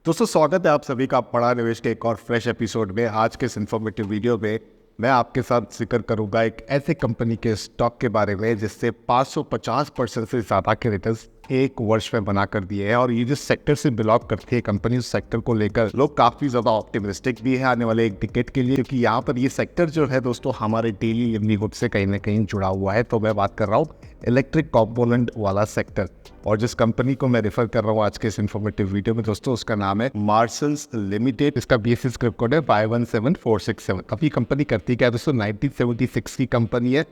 दोस्तों स्वागत है आप सभी का बड़ा निवेश के एक और फ्रेश एपिसोड में। आज के इस इन्फॉर्मेटिव वीडियो में मैं आपके साथ जिक्र करूंगा एक ऐसे कंपनी के स्टॉक के बारे में जिससे 550% से ज़्यादा के रिटर्न्स एक वर्ष में बना कर दिए हैं। और ये जिस सेक्टर से बिलोंग करती है कंपनी, उस सेक्टर को लेकर लोग काफ़ी ज़्यादा ऑप्टिमिस्टिक भी है आने वाले एक डिकेड के लिए, क्योंकि यहाँ पर ये सेक्टर जो है दोस्तों हमारे डेली लिवलीहुड से कहीं ना कहीं जुड़ा हुआ है। तो मैं बात कर रहा हूँ इलेक्ट्रिक कंपोनेंट वाला सेक्टर, और जिस कंपनी को मैं रेफर कर रहा हूँ आज के इस इन्फॉर्मेटिव वीडियो में दोस्तों, उसका नाम है मार्सन्स लिमिटेड। इसका बीएसई स्क्रिप्ट कोड है 517467। अब ये कंपनी करती क्या है दोस्तों, 1976 की कंपनी है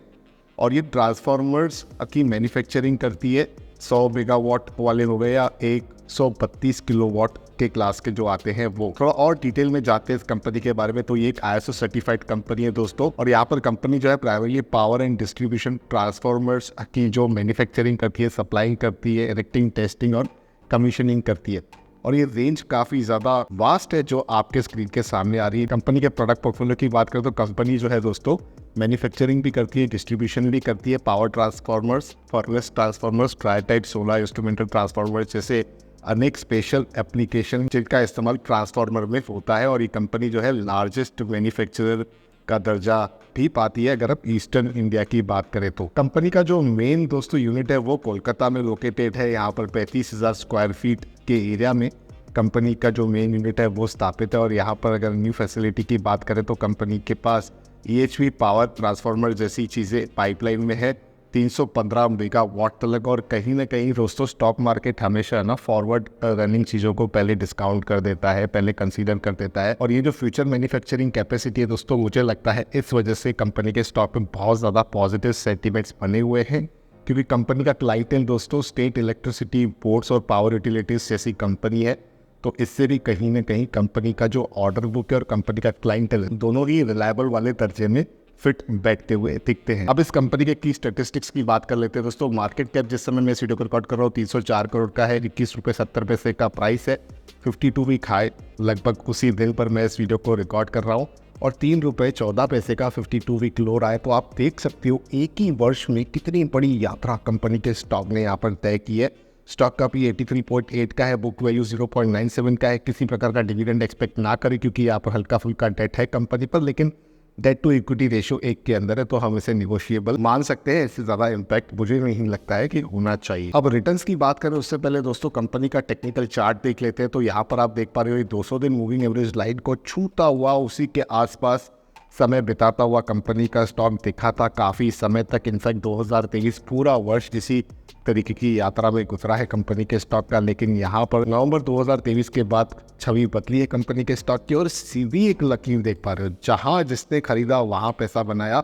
और ये ट्रांसफार्मर्स की मैन्युफैक्चरिंग करती है। 100 मेगावाट वाले हो गए या 132 किलोवाट के क्लास के जो आते हैं वो। थोड़ा और डिटेल में जाते हैं इस कंपनी के बारे में, तो ये एक ISO सर्टिफाइड कंपनी है दोस्तों। और यहाँ पर कंपनी जो है primary power and distribution transformers की जो मैन्युफैक्चरिंग करती है, सप्लाइंग करती है, इरेक्टिंग, टेस्टिंग और कमीशनिंग करती है। और ये रेंज काफ़ी ज़्यादा वास्ट है जो आपके स्क्रीन के सामने आ रही है। कंपनी के प्रोडक्ट पोर्टफोलियो की बात करें तो कंपनी जो है दोस्तों मैन्युफैक्चरिंग भी करती है, डिस्ट्रीब्यूशन भी करती है, पावर ट्रांसफार्मर्स, फॉरलेस transformers, dry type, solar instrumental transformers जैसे अनेक स्पेशल एप्लीकेशन जिनका इस्तेमाल ट्रांसफार्मर में होता है। और ये कंपनी जो है लार्जेस्ट मैन्युफैक्चरर का दर्जा भी पाती है अगर आप ईस्टर्न इंडिया की बात करें तो। कंपनी का जो मेन दोस्तों यूनिट है वो कोलकाता में लोकेटेड है। यहाँ पर 35,000 स्क्वायर फीट के एरिया में कंपनी का जो मेन यूनिट है वो स्थापित है। और यहाँ पर अगर न्यू फैसिलिटी की बात करें तो कंपनी के पास EHV पावर ट्रांसफार्मर जैसी चीज़ें पाइपलाइन में है, 315 मेगावाट तक। और कहीं ना कहीं दोस्तों स्टॉक मार्केट हमेशा ना फॉरवर्ड रनिंग चीज़ों को पहले डिस्काउंट कर देता है, पहले कंसीडर कर देता है। और ये जो फ्यूचर मैन्युफैक्चरिंग कैपेसिटी है दोस्तों, मुझे लगता है इस वजह से कंपनी के स्टॉक में बहुत ज़्यादा पॉजिटिव सेंटिमेंट्स बने हुए हैं, क्योंकि कंपनी का क्लाइंटेल दोस्तों स्टेट इलेक्ट्रिसिटी बोर्ड्स और पावर यूटिलिटीज जैसी कंपनी है। तो इससे भी कहीं ना कहीं कंपनी का जो ऑर्डर बुक है और कंपनी का क्लाइंटेल दोनों ही रिलायबल वाले दर्जे में फिट बैठते हुए दिखते हैं। अब इस कंपनी के की स्टैटिस्टिक्स की बात कर लेते हैं दोस्तों। मार्केट कैप जिस समय मैं इस वीडियो को रिकॉर्ड कर रहा हूँ 304 करोड़ का है, 21 रुपये 70 पैसे का प्राइस है। 52 वीक हाई लगभग उसी दिन पर मैं इस वीडियो को रिकॉर्ड कर रहा हूँ, और 3 रुपये 14 पैसे का 52 वीक लो रहा है। तो आप देख सकते हो एक ही वर्ष में कितनी बड़ी यात्रा कंपनी के स्टॉक ने यहाँ पर तय की है। स्टॉक का भी 83.8 का है, बुक वैल्यू 0.97 का है। किसी प्रकार का डिविडेंड एक्सपेक्ट ना करें क्योंकि यहाँ पर हल्का फुल्का डेट है कंपनी पर, लेकिन डेट टू इक्विटी रेशियो 1 के अंदर है, तो हम इसे निगोशिएबल मान सकते हैं। इससे ज़्यादा इम्पैक्ट मुझे नहीं लगता है कि होना चाहिए। अब रिटर्न्स की बात करें उससे पहले दोस्तों कंपनी का टेक्निकल चार्ट देख लेते हैं। तो यहाँ पर आप देख पा रहे हो 200 दिन मूविंग एवरेज लाइन को छूता हुआ उसी के आसपास समय बिताता हुआ कंपनी का स्टॉक दिखा था काफ़ी समय तक। इनफैक्ट 2023 पूरा वर्ष इसी तरीके की यात्रा में गुजरा है कंपनी के स्टॉक का। लेकिन यहाँ पर नवंबर 2023 के बाद छवि बदली है कंपनी के स्टॉक की, और सीधी एक लकीर देख पा रहे हो, जहाँ जिसने खरीदा वहाँ पैसा बनाया।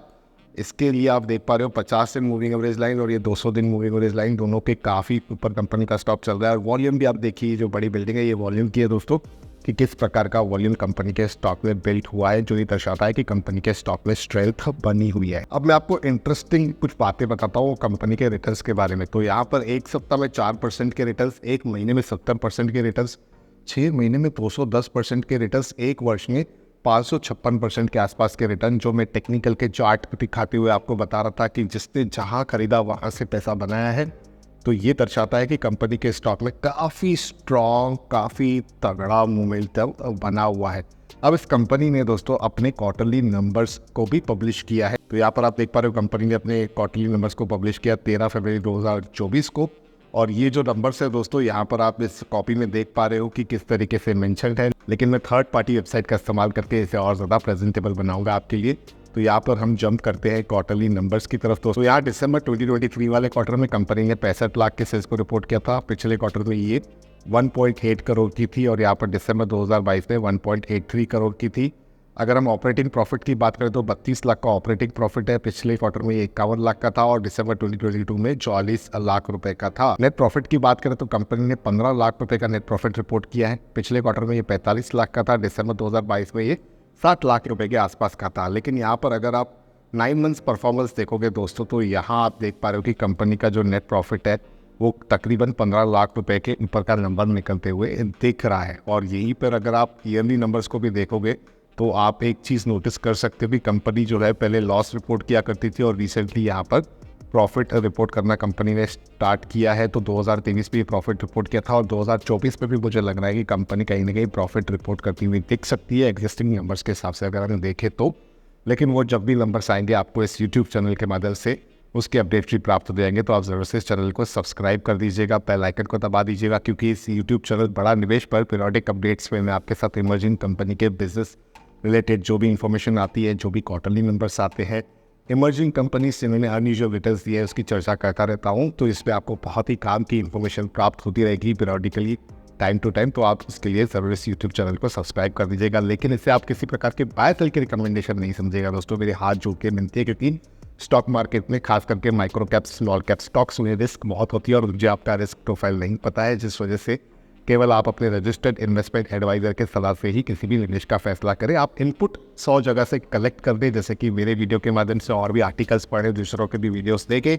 इसके लिए आप देख पा रहे हो 50 दिन मूविंग एवरेज लाइन और ये 200 दिन मूविंग एवरेज लाइन, दोनों के काफ़ी ऊपर कंपनी का स्टॉक चल रहा है। और वॉल्यूम भी आप देखिए, जो बड़ी बिल्डिंग है ये वॉल्यूम की है दोस्तों, कि किस प्रकार का वॉल्यूम कंपनी के स्टॉक में बिल्ट हुआ है, जो ये दर्शाता है कि कंपनी के स्टॉक में स्ट्रेंथ बनी हुई है। अब मैं आपको इंटरेस्टिंग कुछ बातें बताता हूँ कंपनी के रिटर्न्स के बारे में। तो यहाँ पर एक सप्ताह में 4% के रिटर्न्स, एक महीने में 70% के रिटर्न्स, 6 महीने में 210% के रिटर्न्स, एक वर्ष में 556% के आसपास के रिटर्न, जो मैं टेक्निकल के चार्ट दिखाते हुए आपको बता रहा था कि जिसने जहाँ खरीदा वहाँ से पैसा बनाया है। तो ये दर्शाता है कि कंपनी के स्टॉक में काफ़ी स्ट्रॉन्ग, काफ़ी तगड़ा मोमेंटम बना हुआ है। अब इस कंपनी ने दोस्तों अपने क्वार्टरली नंबर्स को भी पब्लिश किया है। तो यहाँ पर आप देख पा रहे हो कंपनी ने अपने क्वार्टरली नंबर्स को पब्लिश किया 13 फरवरी 2024 को। और ये जो नंबर्स है दोस्तों, यहाँ पर आप इस कॉपी में देख पा रहे हो कि किस तरीके से मेंशन्ड है, लेकिन मैं थर्ड पार्टी वेबसाइट का इस्तेमाल करके इसे और ज़्यादा प्रेजेंटेबल बनाऊंगा आपके लिए। तो यहाँ पर हम जंप करते हैं क्वार्टरली नंबर्स की तरफ। तो यहाँ दिसंबर 2023 वाले क्वार्टर में कंपनी ने 65 लाख के सेल्स को रिपोर्ट किया था। पिछले क्वार्टर में ये 1.8 करोड़ की थी, और यहाँ पर दिसंबर 2022 में 1.83 करोड़ की थी। अगर हम ऑपरेटिंग प्रॉफिट की बात करें तो 32 लाख का ऑपरेटिंग प्रॉफिट है। पिछले क्वार्टर में 51 लाख का था, और दिसंबर 2022 में 44 लाख रुपए का था। नेट प्रॉफिट की बात करें तो कंपनी ने 15 लाख रुपए का नेट प्रॉफिट रिपोर्ट किया है। पिछले क्वार्टर में ये 45 लाख का था, दिसंबर 2022 में ये 7 लाख रुपए के आसपास का था। लेकिन यहाँ पर अगर आप 9 मंथ्स परफॉर्मेंस देखोगे दोस्तों, तो यहाँ आप देख पा रहे हो कि कंपनी का जो नेट प्रॉफिट है वो तकरीबन 15 लाख रुपए के ऊपर का नंबर निकलते हुए दिख रहा है। और यहीं पर अगर आप ईयरली नंबर्स को भी देखोगे तो आप एक चीज़ नोटिस कर सकते हो कि कंपनी जो है पहले लॉस रिपोर्ट किया करती थी और रिसेंटली यहाँ पर प्रॉफिट रिपोर्ट करना कंपनी ने स्टार्ट किया है। तो 2023 में प्रॉफिट रिपोर्ट किया था और 2024 में भी मुझे लग रहा है कि कंपनी कहीं ना कहीं प्रॉफिट रिपोर्ट करती हुई दिख सकती है एग्जिस्टिंग नंबर्स के हिसाब से अगर हम देखें तो। लेकिन वो जब भी नंबर्स आएंगे आपको इस यूट्यूब चैनल के माध्यम से उसके अपडेट्स भी प्राप्त हो जाएंगे। तो आप ज़रूर से इस चैनल को सब्सक्राइब कर दीजिएगा, बेल आइकन को दबा दीजिएगा, क्योंकि इस यूट्यूब चैनल बड़ा निवेश पर पीरियोडिक अपडेट्स में मैं आपके साथ इमर्जिंग कंपनी के बिजनेस रिलेटेड जो भी इंफॉर्मेशन आती है, जो भी क्वार्टरली नंबर्स आते हैं, इमर्जिंग कंपनी से मैंने अनयूजुअल रिटर्न्स दिए हैं उसकी चर्चा करता रहता हूँ। तो इस पर आपको बहुत ही काम की इन्फॉर्मेशन प्राप्त होती रहेगी पीरियोडिकली टाइम टू टाइम। तो आप इसके लिए ज़रूर इस यूट्यूब चैनल को सब्सक्राइब कर दीजिएगा। लेकिन इससे आप किसी प्रकार के बाय सेल की रिकमेंडेशन नहीं समझेगा दोस्तों, मेरे हाथ जोड़ के मिलती है, क्योंकि स्टॉक मार्केट में खास करके micro cap small cap stocks में रिस्क बहुत होती है और मुझे आपका रिस्क प्रोफाइल नहीं पता है, जिस वजह से केवल आप अपने रजिस्टर्ड इन्वेस्टमेंट एडवाइजर के सलाह से ही किसी भी निवेश का फैसला करें। आप इनपुट 100 जगह से कलेक्ट कर दें, जैसे कि मेरे वीडियो के माध्यम से और भी आर्टिकल्स पढ़ें, दूसरों के भी वीडियोस देखें,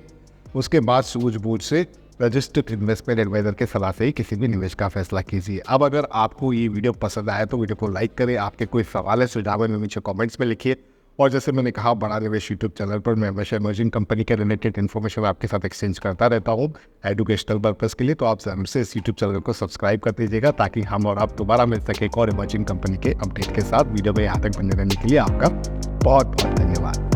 उसके बाद सूझबूझ से रजिस्टर्ड इन्वेस्टमेंट एडवाइजर के सलाह से ही किसी भी निवेश का फैसला कीजिए। अब अगर आपको ये वीडियो पसंद आया तो वीडियो को लाइक करें, आपके कोई सवाल है सुझाव है नीचे कॉमेंट्स में लिखिए। और जैसे मैंने कहा, बड़ा निवेश यूट्यूब चैनल पर मैं हमेशा इमर्जिंग कंपनी के रिलेटेड इन्फॉर्मेशन आपके साथ एक्सचेंज करता रहता हूँ एजुकेशनल पर्पज़ के लिए। तो आप ज़रूर से इस यूट्यूब चैनल को सब्सक्राइब कर दीजिएगा, ताकि हम और आप दोबारा मिल सके एक और इमर्जिंग कंपनी के अपडेट के साथ। वीडियो में यहाँ तक बने रहने के लिए आपका बहुत बहुत धन्यवाद।